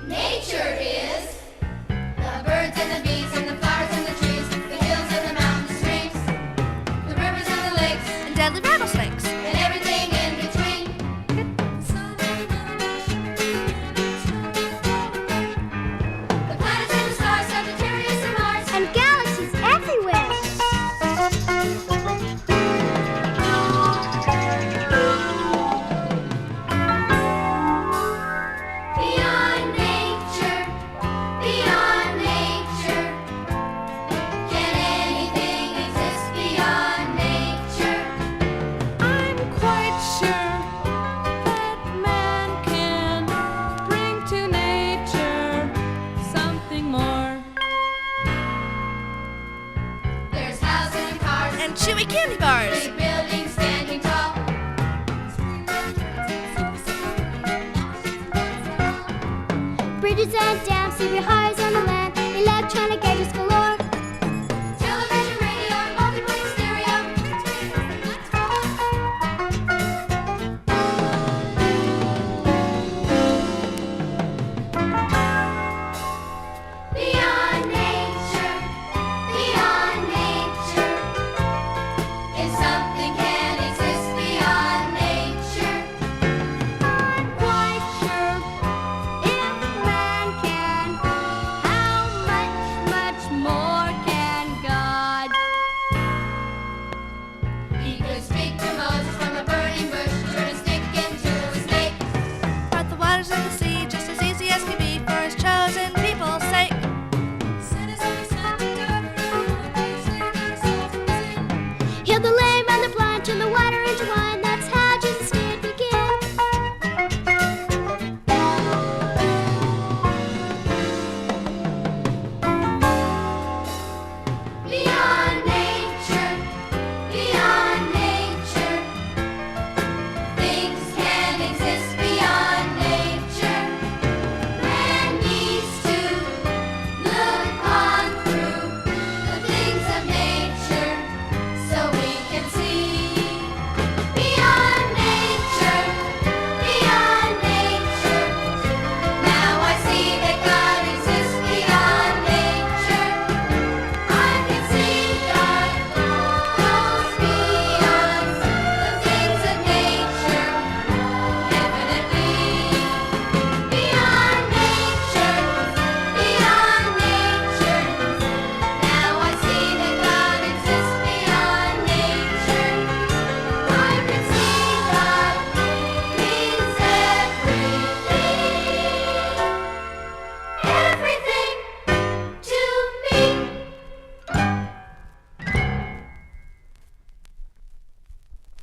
Nature is the birds and the bees and the flowers and the trees, the hills and the mountains, streams, the rivers and the lakes, and deadly rattlesnakes, and everything in between. The planets and the stars, Sagittarius and Mars, and galaxies everywhere. Beyond nature, can anything exist beyond nature? I'm quite sure that man can bring to nature something more. There's houses and cars, and chewy candy bars. big buildings standing tall. Bridges and dams, secret highways on the land, electronic